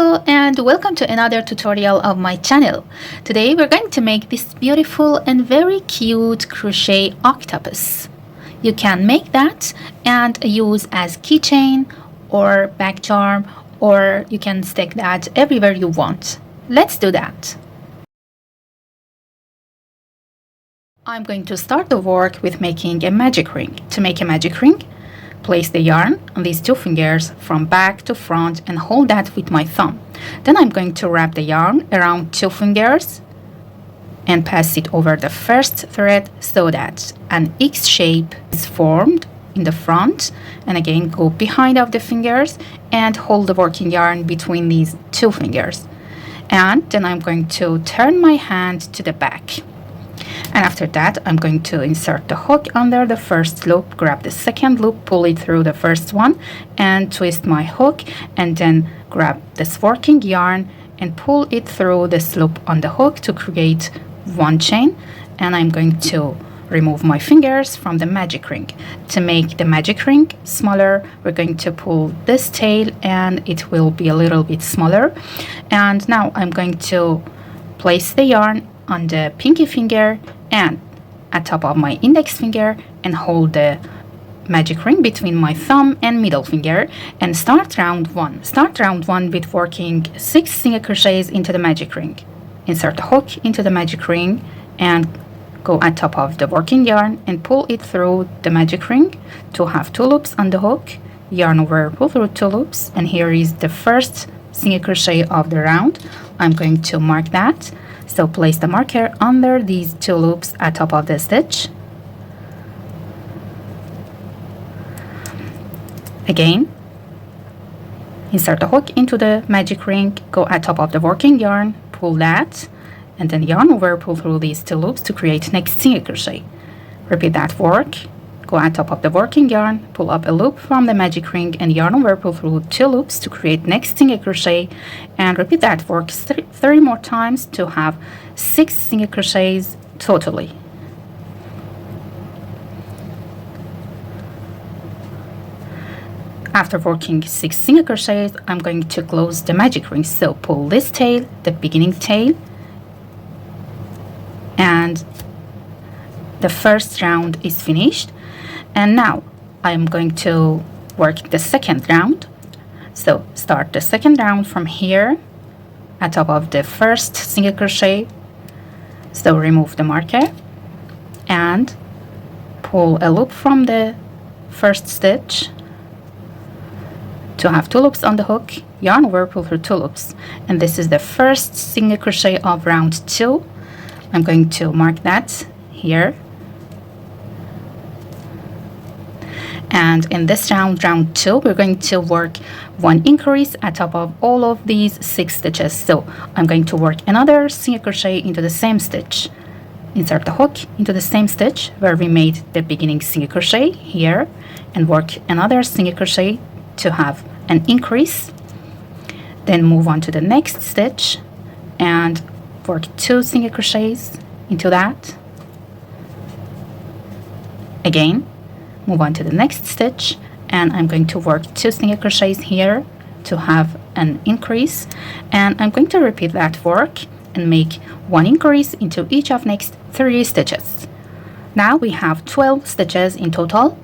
Hello and welcome to another tutorial of my channel. Today we're going to make this beautiful and very cute crochet octopus. You can make that and use as keychain or back charm, or you can stick that everywhere you want. Let's do that. I'm going to start the work with making a magic ring. To make a magic ring, place the yarn on these two fingers from back to front and hold that with my thumb. Then I'm going to wrap the yarn around two fingers and pass it over the first thread so that an X shape is formed in the front, and again go behind of the fingers and hold the working yarn between these two fingers. And then I'm going to turn my hand to the back. And after that, I'm going to insert the hook under the first loop, grab the second loop, pull it through the first one, and twist my hook, and then grab this working yarn and pull it through this loop on the hook to create one chain. And I'm going to remove my fingers from the magic ring. To make the magic ring smaller, we're going to pull this tail and it will be a little bit smaller. And now I'm going to place the yarn on the pinky finger and at top of my index finger and hold the magic ring between my thumb and middle finger and start round one. Start round one with working 6 single crochets into the magic ring. Insert the hook into the magic ring and go at top of the working yarn and pull it through the magic ring to have 2 loops on the hook, yarn over, pull through 2 loops, and here is the first single crochet of the round. I'm going to mark that. So place the marker under these 2 loops at top of the stitch. Again, insert the hook into the magic ring, go at top of the working yarn, pull that, and then yarn over, pull through these 2 loops to create next single crochet. Repeat that work, go at top of the working yarn, pull up a loop from the magic ring and yarn over, pull through 2 loops to create next single crochet, and repeat that work 3 more times to have 6 single crochets totally. After working 6 single crochets, I'm going to close the magic ring. So pull this tail, the beginning tail, and the first round is finished. And now I'm going to work the second round. So start the second round from here at top of the first single crochet. So remove the marker and pull a loop from the first stitch to have 2 loops on the hook, yarn over, pull through 2 loops. And this is the first single crochet of round 2. I'm going to mark that here. And in this round, round 2, we're going to work 1 increase at top of all of these 6 stitches. So I'm going to work another single crochet into the same stitch. Insert the hook into the same stitch where we made the beginning single crochet here, and work another single crochet to have an increase. Then move on to the next stitch and work 2 single crochets into that. Again, move on to the next stitch and I'm going to work 2 single crochets here to have an increase, and I'm going to repeat that work and make 1 increase into each of next 3 stitches. Now we have 12 stitches in total.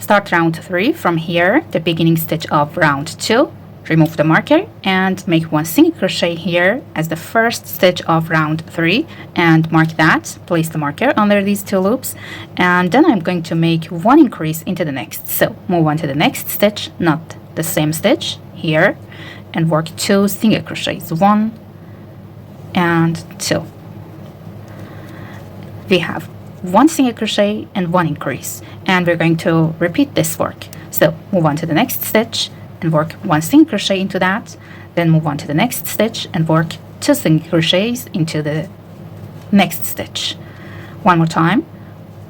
Start round 3 from here, the beginning stitch of round 2, remove the marker and make 1 single crochet here as the first stitch of round 3 and mark that, place the marker under these 2 loops, and then I'm going to make 1 increase into the next. So move on to the next stitch, not the same stitch here, and work 2 single crochets, 1 and 2. We have 1 single crochet and 1 increase, and we're going to repeat this work. So move on to the next stitch and work 1 single crochet into that, then move on to the next stitch and work 2 single crochets into the next stitch. One more time,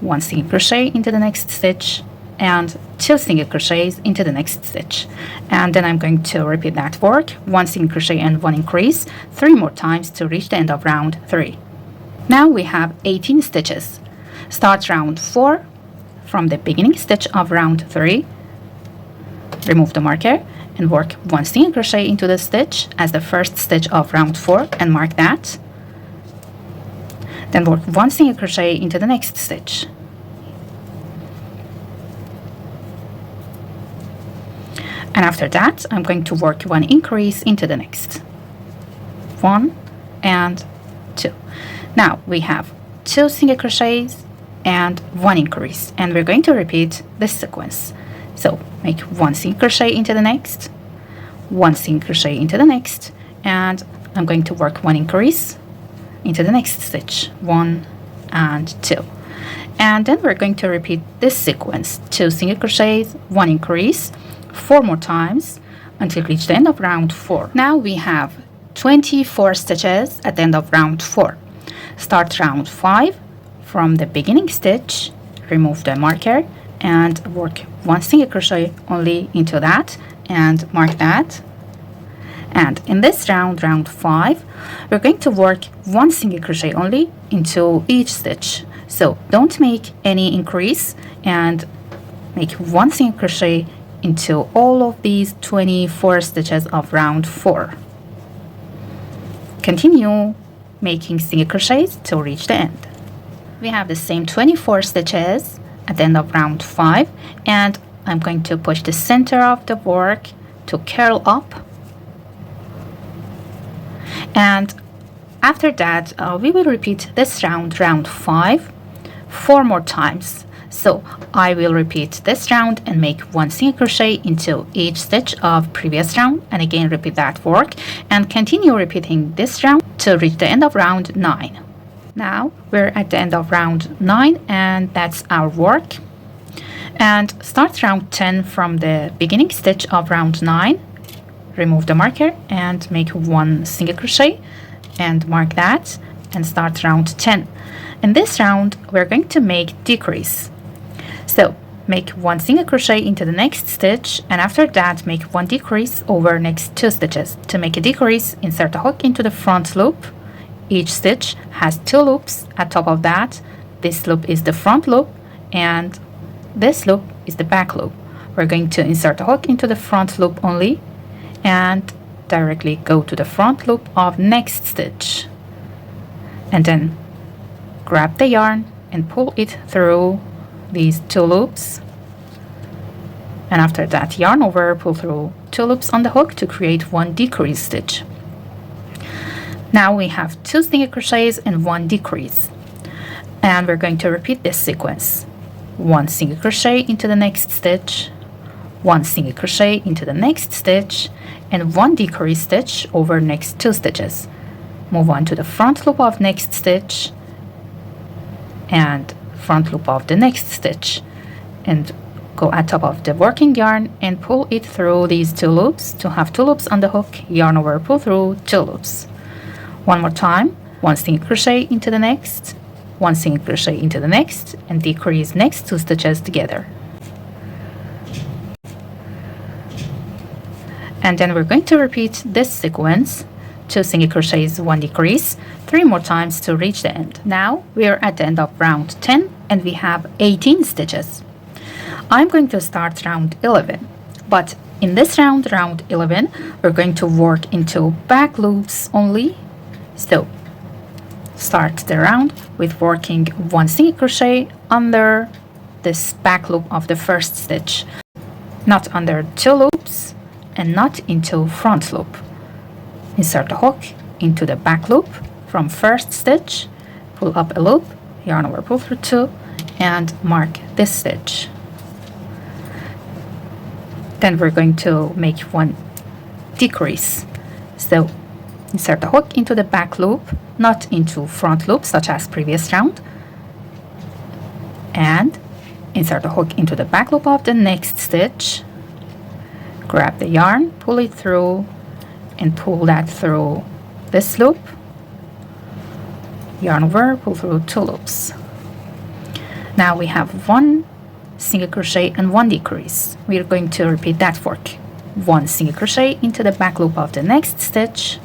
1 single crochet into the next stitch and 2 single crochets into the next stitch. And then I'm going to repeat that work, 1 single crochet and 1 increase 3 more times to reach the end of round 3. Now we have 18 stitches. Start round 4 from the beginning stitch of round 3, remove the marker and work 1 single crochet into the stitch as the first stitch of round 4 and mark that. Then work 1 single crochet into the next stitch. And after that, I'm going to work 1 increase into the next. 1 and 2. Now we have 2 single crochets and 1 increase, and we're going to repeat this sequence. So make 1 single crochet into the next, 1 single crochet into the next, and I'm going to work 1 increase into the next stitch, 1 and 2. And then we're going to repeat this sequence, 2 single crochets, 1 increase, 4 more times until we reach the end of round 4. Now we have 24 stitches at the end of round 4. Start round 5 from the beginning stitch, remove the marker and work 1 single crochet only into that and mark that. And in this round, round 5, we're going to work 1 single crochet only into each stitch. So don't make any increase and make 1 single crochet into all of these 24 stitches of round 4. Continue making single crochets to reach the end. We have the same 24 stitches at the end of round 5, and I'm going to push the center of the work to curl up. And after that, we will repeat this round, round 5, 4 more times. So I will repeat this round and make 1 single crochet into each stitch of previous round, and again repeat that work and continue repeating this round to reach the end of round 9. Now we're at the end of round 9, and that's our work. And start round 10 from the beginning stitch of round 9. Remove the marker and make 1 single crochet and mark that, and start round 10. In this round we're going to make decrease. So make 1 single crochet into the next stitch, and after that make 1 decrease over next 2 stitches. To make a decrease, insert a hook into the front loop. Each stitch has 2 loops at top of that. This loop is the front loop and this loop is the back loop. We're going to insert a hook into the front loop only and directly go to the front loop of next stitch, and then grab the yarn and pull it through these 2 loops, and after that yarn over, pull through 2 loops on the hook to create 1 decrease stitch. Now we have 2 single crochets and 1 decrease, and we're going to repeat this sequence. 1 single crochet into the next stitch, 1 single crochet into the next stitch, and 1 decrease stitch over next 2 stitches. Move on to the front loop of next stitch and front loop of the next stitch, and go at top of the working yarn and pull it through these 2 loops to have 2 loops on the hook, yarn over, pull through 2 loops. One more time, 1 single crochet into the next, 1 single crochet into the next, and decrease next 2 stitches together. And then we're going to repeat this sequence, 2 single crochets, 1 decrease, 3 more times to reach the end. Now we're at the end of round 10 and we have 18 stitches. I'm going to start round 11, but in this round, round 11, we're going to work into back loops only. So start the round with working 1 single crochet under this back loop of the first stitch, not under 2 loops and not into front loop. Insert a hook into the back loop from first stitch, pull up a loop, yarn over, pull through 2, and mark this stitch. Then we're going to make 1 decrease. So insert a hook into the back loop, not into front loop such as previous round, and insert a hook into the back loop of the next stitch. Grab the yarn, pull it through, and pull that through this loop, yarn over, pull through 2 loops. Now we have 1 single crochet and 1 decrease. We are going to repeat that work. 1 single crochet into the back loop of the next stitch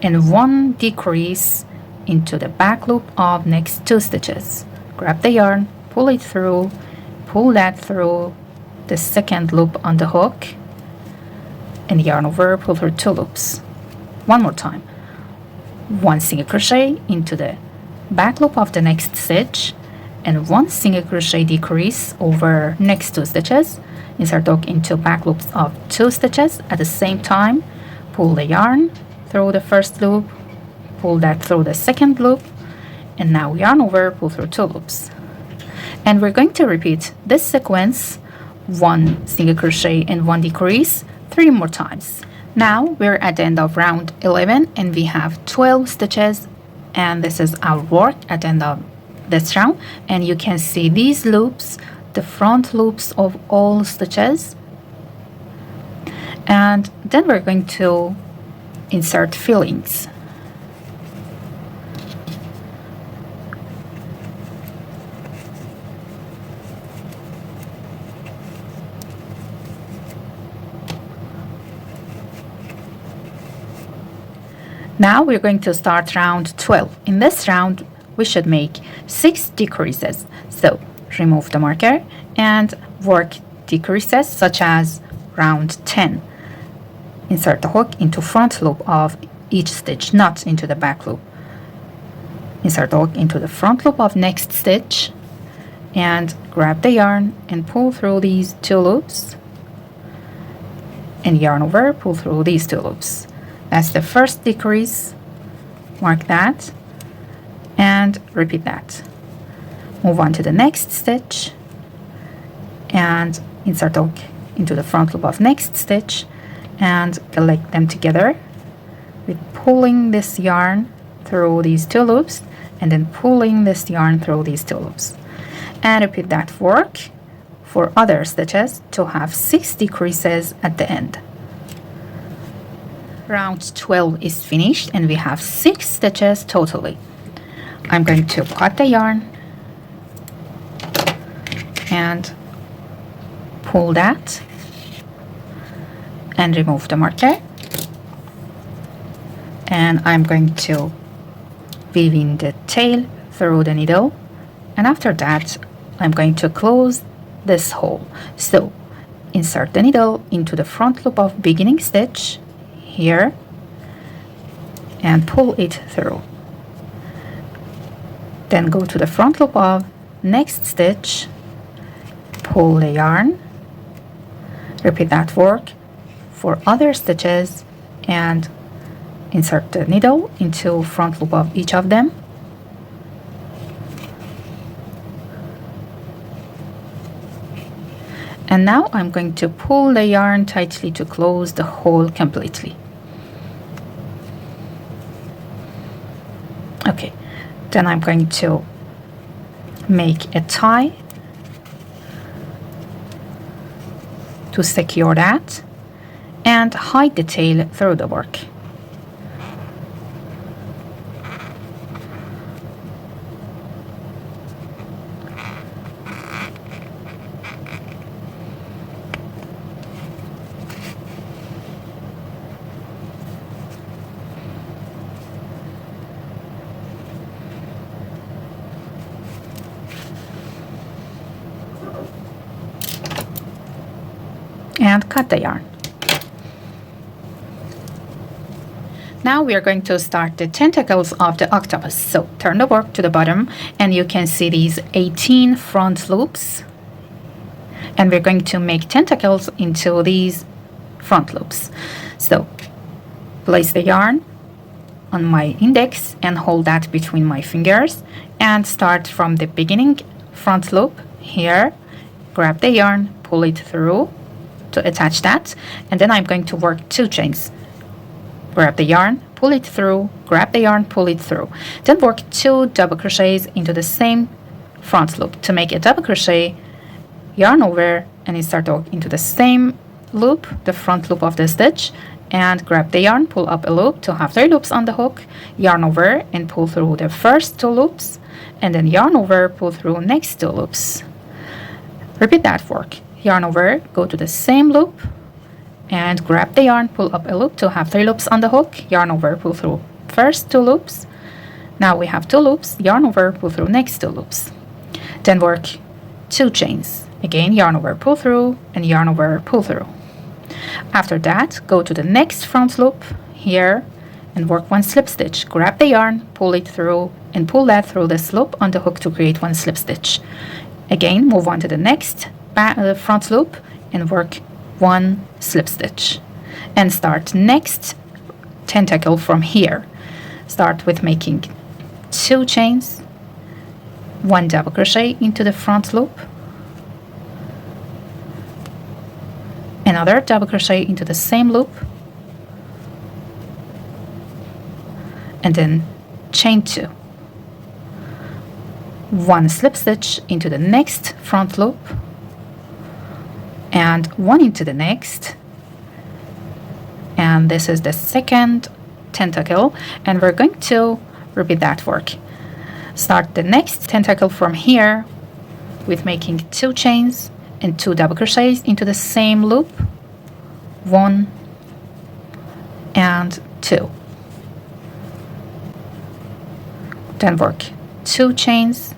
and 1 decrease into the back loop of next 2 stitches. Grab the yarn, pull it through, pull that through the second loop on the hook, and yarn over, pull through 2 loops. One more time. 1 single crochet into the back loop of the next stitch, and 1 single crochet decrease over next 2 stitches. Insert hook into back loops of 2 stitches. At the same time, pull the yarn through the first loop, pull that through the second loop, and now yarn over, pull through 2 loops. And we're going to repeat this sequence, 1 single crochet and 1 decrease, 3 more times. Now we're at the end of round 11 and we have 12 stitches, and this is our work at the end of this round. And you can see these loops, the front loops of all stitches. And then we're going to insert fillings. Now we're going to start round 12. In this round, we should make 6 decreases. So remove the marker and work decreases such as round 10. Insert the hook into front loop of each stitch, not into the back loop. Insert the hook into the front loop of next stitch and grab the yarn and pull through these 2 loops, and yarn over, pull through these 2 loops. That's the first decrease. Mark that and repeat that. Move on to the next stitch and insert hook into the front loop of next stitch and collect them together with pulling this yarn through these 2 loops and then pulling this yarn through these 2 loops. And repeat that work for other stitches to have 6 decreases at the end. Round 12 is finished and we have 6 stitches totally. I'm going to cut the yarn and pull that and remove the marker, and I'm going to weave in the tail through the needle, and after that I'm going to close this hole. So insert the needle into the front loop of beginning stitch here and pull it through. Then go to the front loop of next stitch, pull the yarn, repeat that work for other stitches and insert the needle into front loop of each of them. And now I'm going to pull the yarn tightly to close the hole completely. Okay, then I'm going to make a tie to secure that and hide the tail through the work. And cut the yarn. Now we are going to start the tentacles of the octopus. So turn the work to the bottom and you can see these 18 front loops, and we're going to make tentacles into these front loops. So place the yarn on my index and hold that between my fingers and start from the beginning front loop here. Grab the yarn, pull it through to attach that, and then I'm going to work 2 chains. Grab the yarn, pull it through, grab the yarn, pull it through. Then work 2 double crochets into the same front loop. To make a double crochet, yarn over and insert the hook into the same loop, the front loop of the stitch, and grab the yarn, pull up a loop to have 3 loops on the hook, yarn over and pull through the first 2 loops, and then yarn over, pull through next 2 loops. Repeat that work. Yarn over, go to the same loop and grab the yarn, pull up a loop to have 3 loops on the hook, yarn over, pull through first 2 loops. Now we have 2 loops, yarn over, pull through next 2 loops. Then work 2 chains. Again, yarn over, pull through, and yarn over, pull through. After that, go to the next front loop here and work 1 slip stitch. Grab the yarn, pull it through, and pull that through this loop on the hook to create 1 slip stitch. Again, move on to the next front loop and work 1 slip stitch. And start next tentacle from here. Start with making 2 chains, 1 double crochet into the front loop, another double crochet into the same loop, and then chain 2, 1 slip stitch into the next front loop, and 1 into the next, and this is the second tentacle, and we're going to repeat that work. Start the next tentacle from here with making 2 chains and 2 double crochets into the same loop, 1 and 2. Then work 2 chains,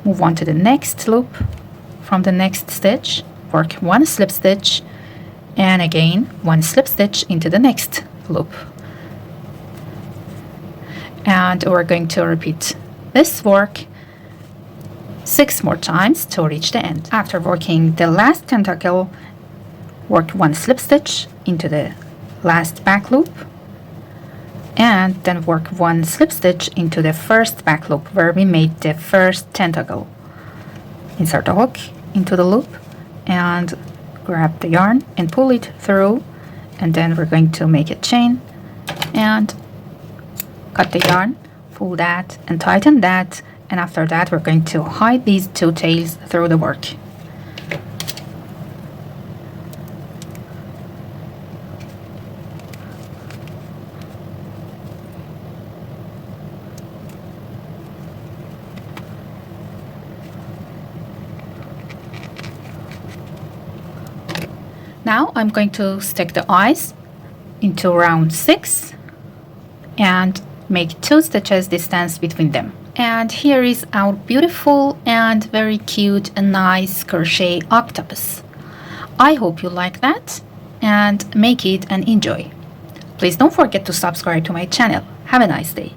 move on to the next loop from the next stitch, work 1 slip stitch, and again 1 slip stitch into the next loop. And we're going to repeat this work 6 more times to reach the end. After working the last tentacle, work 1 slip stitch into the last back loop, and then work 1 slip stitch into the first back loop where we made the first tentacle. Insert a hook into the loop and grab the yarn and pull it through, and then we're going to make a chain and cut the yarn, pull that and tighten that, and after that we're going to hide these 2 tails through the work. Now I'm going to stick the eyes into round 6 and make 2 stitches distance between them. And here is our beautiful and very cute and nice crochet octopus. I hope you like that and make it and enjoy. Please don't forget to subscribe to my channel. Have a nice day.